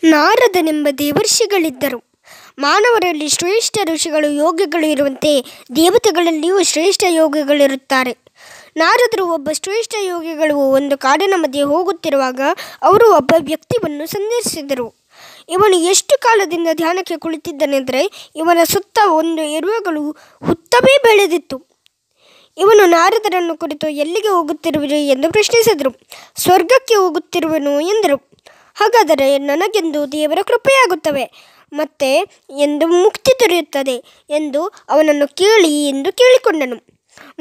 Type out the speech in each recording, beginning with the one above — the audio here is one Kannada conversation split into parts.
ನಾರದನೆಂಬ ದೇವರ್ಷಿಗಳಿದ್ದರು. ಮಾನವರಲ್ಲಿ ಶ್ರೇಷ್ಠ ಋಷಿಗಳು ಯೋಗಿಗಳು ಇರುವಂತೆ ದೇವತೆಗಳಲ್ಲಿಯೂ ಶ್ರೇಷ್ಠ ಯೋಗಿಗಳಿರುತ್ತಾರೆ. ನಾರದರು ಒಬ್ಬ ಶ್ರೇಷ್ಠ ಯೋಗಿಗಳು ಒಂದು ಕಾಡಿನ ಮಧ್ಯೆ ಹೋಗುತ್ತಿರುವಾಗ ಅವರು ಒಬ್ಬ ವ್ಯಕ್ತಿಯನ್ನು ಸಂದರ್ಶಿಸಿದರು. ಇವನು ಎಷ್ಟು ಕಾಲದಿಂದ ಧ್ಯಾನಕ್ಕೆ ಕುಳಿತಿದ್ದನೆಂದರೆ ಇವನ ಸುತ್ತ ಒಂದು ಎರುವೆಗಳು ಹುತ್ತವೇ ಬೆಳೆದಿತ್ತು. ಇವನು ನಾರದರನ್ನು ಕುರಿತು ಎಲ್ಲಿಗೆ ಹೋಗುತ್ತಿರುವಿರಿ ಎಂದು ಪ್ರಶ್ನಿಸಿದರು. ಸ್ವರ್ಗಕ್ಕೆ ಹೋಗುತ್ತಿರುವೆನು ಎಂದರು. ಹಾಗಾದರೆ ನನಗೆಂದು ದೇವರ ಕೃಪೆಯಾಗುತ್ತವೆ ಮತ್ತೆ ಎಂದು ಮುಕ್ತಿ ದೊರೆಯುತ್ತದೆ ಎಂದು ಅವನನ್ನು ಕೇಳಿ ಎಂದು ಕೇಳಿಕೊಂಡನು.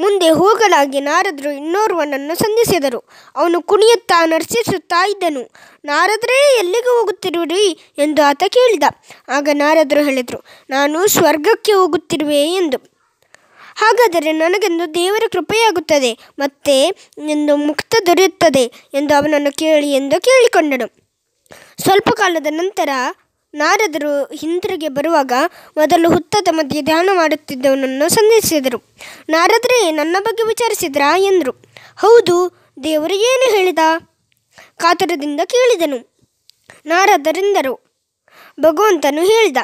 ಮುಂದೆ ಹೋಗಲಾಗಿ ನಾರದರು ಇನ್ನೋರ್ವನನ್ನು ಸಂಧಿಸಿದರು. ಅವನು ಕುಣಿಯುತ್ತಾ ನರ್ತಿಸುತ್ತಾ ಇದ್ದನು. ನಾರದರೇ, ಎಲ್ಲಿಗೆ ಹೋಗುತ್ತಿರುವಿರಿ ಎಂದು ಆತ ಕೇಳಿದ. ಆಗ ನಾರದರು ಹೇಳಿದರು, ನಾನು ಸ್ವರ್ಗಕ್ಕೆ ಹೋಗುತ್ತಿರುವೆ ಎಂದು. ಹಾಗಾದರೆ ನನಗೆಂದು ದೇವರ ಕೃಪೆಯಾಗುತ್ತದೆ ಮತ್ತೆ ಎಂದು ಮುಕ್ತ ದೊರೆಯುತ್ತದೆ ಎಂದು ಅವನನ್ನು ಕೇಳಿ ಎಂದು ಕೇಳಿಕೊಂಡನು. ಸ್ವಲ್ಪ ಕಾಲದ ನಂತರ ನಾರದರು ಹಿಂತಿರುಗಿ ಬರುವಾಗ ಮೊದಲು ಹುತ್ತದ ಮಧ್ಯೆ ಧ್ಯಾನ ಮಾಡುತ್ತಿದ್ದವನನ್ನು ಸಂಧಿಸಿದರು. ನಾರದರೇ, ನನ್ನ ಬಗ್ಗೆ ವಿಚಾರಿಸಿದ್ರಾ ಎಂದರು. ಹೌದು, ದೇವರು ಏನು ಹೇಳಿದ ಕಾತುರದಿಂದ ಕೇಳಿದನು. ನಾರದರೆಂದರು, ಭಗವಂತನು ಹೇಳಿದ,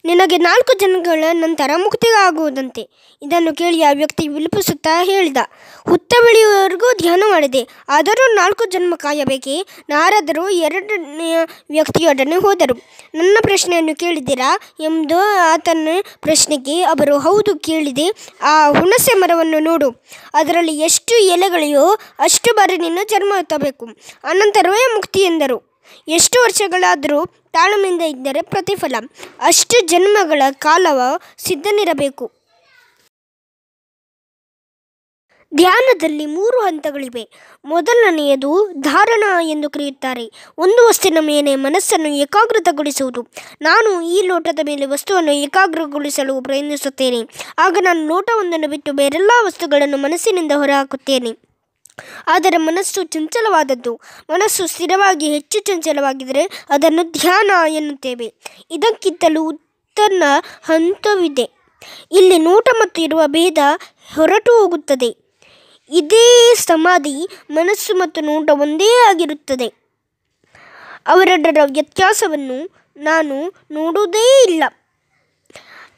ನಿನಗೆ 4 ಜನ್ಮಗಳ ನಂತರ ಮುಕ್ತಿಯಾಗುವುದಂತೆ. ಇದನ್ನು ಕೇಳಿ ಆ ವ್ಯಕ್ತಿ ವಿಲಪಿಸುತ್ತಾ ಹೇಳಿದ, ಹುತ್ತ ಬೆಳೆಯುವವರೆಗೂ ಧ್ಯಾನ ಮಾಡಿದೆ, ಆದರೂ 4 ಜನ್ಮ ಕಾಯಬೇಕೇ. ನಾರದರು 2ನೇ ವ್ಯಕ್ತಿಯೊಡನೆ ಹೋದರು. ನನ್ನ ಪ್ರಶ್ನೆಯನ್ನು ಕೇಳಿದ್ದೀರಾ ಎಂದು ಆತನ ಪ್ರಶ್ನೆಗೆ ಅವರು, ಹೌದು ಕೇಳಿದೆ. ಆ ಹುಣಸೆ ಮರವನ್ನು ನೋಡು, ಅದರಲ್ಲಿ ಎಷ್ಟು ಎಲೆಗಳಿವೆಯೋ ಅಷ್ಟು ಬಾರಿ ನೀನು ಜನ್ಮ ಎತ್ತಬೇಕು, ಅನಂತರವೇ ಮುಕ್ತಿ ಎಂದರು. ಎಷ್ಟು ವರ್ಷಗಳಾದರೂ ತಾಳ್ಮೆಯಿಂದ ಇದ್ದರೆ ಪ್ರತಿಫಲ, ಅಷ್ಟು ಜನ್ಮಗಳ ಕಾಲವ ಸಿದ್ಧನಿರಬೇಕು. ಧ್ಯಾನದಲ್ಲಿ 3 ಹಂತಗಳಿವೆ. ಮೊದಲನೆಯದು ಧಾರಣ ಎಂದು ಕರೆಯುತ್ತಾರೆ. ಒಂದು ವಸ್ತುವಿನ ಮೇಲೆ ಮನಸ್ಸನ್ನು ಏಕಾಗ್ರತೆಗೊಳಿಸುವುದು. ನಾನು ಈ ಲೋಟದ ಮೇಲೆ ವಸ್ತುವನ್ನು ಏಕಾಗ್ರಗೊಳಿಸಲು ಪ್ರಯತ್ನಿಸುತ್ತೇನೆ. ಆಗ ನಾನು ಲೋಟವೊಂದನ್ನು ಬಿಟ್ಟು ಬೇರೆಲ್ಲ ವಸ್ತುಗಳನ್ನು ಮನಸ್ಸಿನಿಂದ ಹೊರಹಾಕುತ್ತೇನೆ. ಆದರೆ ಮನಸ್ಸು ಚಂಚಲವಾದದ್ದು. ಮನಸ್ಸು ಸ್ಥಿರವಾಗಿ ಹೆಚ್ಚು ಚಂಚಲವಾಗಿದ್ದರೆ ಅದನ್ನು ಧ್ಯಾನ ಎನ್ನುತ್ತೇವೆ. ಇದಕ್ಕಿಂತಲೂ ಉತ್ತಮ ಹಂತವಿದೆ. ಇಲ್ಲಿ ನೋಟ ಮತ್ತು ಇರುವ ಭೇದ ಹೊರಟು ಹೋಗುತ್ತದೆ. ಇದೇ ಸಮಾಧಿ. ಮನಸ್ಸು ಮತ್ತು ನೋಟ ಒಂದೇ ಆಗಿರುತ್ತದೆ. ಅವೆರಡರ ವ್ಯತ್ಯಾಸವನ್ನು ನಾನು ನೋಡುವುದೇ ಇಲ್ಲ.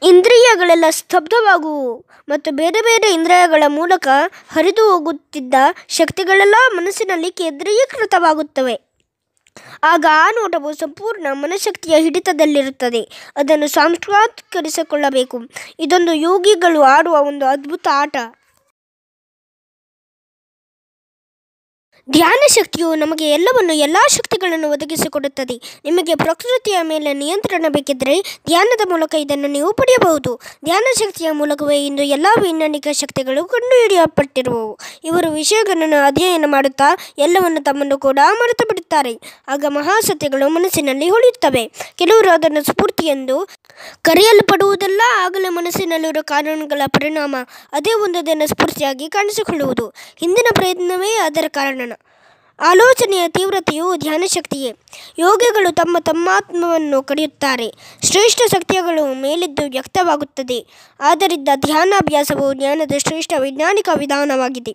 ಇಂದ್ರಿಯಗಳೆಲ್ಲ ಸ್ತಬ್ಧವಾಗುವು ಮತ್ತು ಬೇರೆ ಬೇರೆ ಇಂದ್ರಿಯಗಳ ಮೂಲಕ ಹರಿದು ಹೋಗುತ್ತಿದ್ದ ಶಕ್ತಿಗಳೆಲ್ಲ ಮನಸ್ಸಿನಲ್ಲಿ ಕೇಂದ್ರೀಕೃತವಾಗುತ್ತವೆ. ಆಗ ಆ ನೋಟವು ಸಂಪೂರ್ಣ ಮನಃಶಕ್ತಿಯ ಹಿಡಿತದಲ್ಲಿರುತ್ತದೆ. ಅದನ್ನು ಸಾಕ್ಷಾತ್ಕರಿಸಿಕೊಳ್ಳಬೇಕು. ಇದೊಂದು ಯೋಗಿಗಳು ಆಡುವ ಒಂದು ಅದ್ಭುತ ಆಟ. ಧ್ಯಾನ ಶಕ್ತಿಯು ನಮಗೆ ಎಲ್ಲ ಶಕ್ತಿಗಳನ್ನು ಒದಗಿಸಿಕೊಡುತ್ತದೆ. ನಿಮಗೆ ಪ್ರಕೃತಿಯ ಮೇಲೆ ನಿಯಂತ್ರಣ ಬೇಕಿದ್ದರೆ ಧ್ಯಾನದ ಮೂಲಕ ಇದನ್ನು ನೀವು ಪಡೆಯಬಹುದು. ಧ್ಯಾನ ಶಕ್ತಿಯ ಮೂಲಕವೇ ಇಂದು ಎಲ್ಲ ವೈಜ್ಞಾನಿಕ ಶಕ್ತಿಗಳು ಕಂಡುಹಿಡಿಯಲ್ಪಟ್ಟಿರುವವು. ಇವರು ವಿಷಯಗಳನ್ನು ಅಧ್ಯಯನ ಮಾಡುತ್ತಾ ಎಲ್ಲವನ್ನು ತಮ್ಮನ್ನು ಕೂಡ ಮರೆತು ಬಿಡುತ್ತಾರೆ. ಆಗ ಮಹಾಸತ್ಯಗಳು ಮನಸ್ಸಿನಲ್ಲಿ ಉಳಿಯುತ್ತವೆ. ಕೆಲವರು ಅದನ್ನು ಸ್ಫೂರ್ತಿ ಎಂದು ಕರೆಯಲ್ಪಡುವುದಲ್ಲ. ಆಗಲೇ ಮನಸ್ಸಿನಲ್ಲಿರುವ ಕಾನೂನುಗಳ ಪರಿಣಾಮ ಅದೇ ಒಂದು ದಿನ ಸ್ಫೂರ್ತಿಯಾಗಿ ಕಾಣಿಸಿಕೊಳ್ಳುವುದು. ಹಿಂದಿನ ಪ್ರಯತ್ನವೇ ಅದರ ಕಾರಣ. ಆಲೋಚನೆಯ ತೀವ್ರತೆಯು ಧ್ಯಾನ ಶಕ್ತಿಯೇ. ಯೋಗಿಗಳು ತಮ್ಮಾತ್ಮವನ್ನು ಕಡಿಯುತ್ತಾರೆ. ಶ್ರೇಷ್ಠ ಸತ್ಯಗಳು ಮೇಲೆದ್ದು ವ್ಯಕ್ತವಾಗುತ್ತದೆ. ಆದ್ದರಿಂದ ಧ್ಯಾನಾಭ್ಯಾಸವು ಜ್ಞಾನದ ಶ್ರೇಷ್ಠ ವೈಜ್ಞಾನಿಕ ವಿಧಾನವಾಗಿದೆ.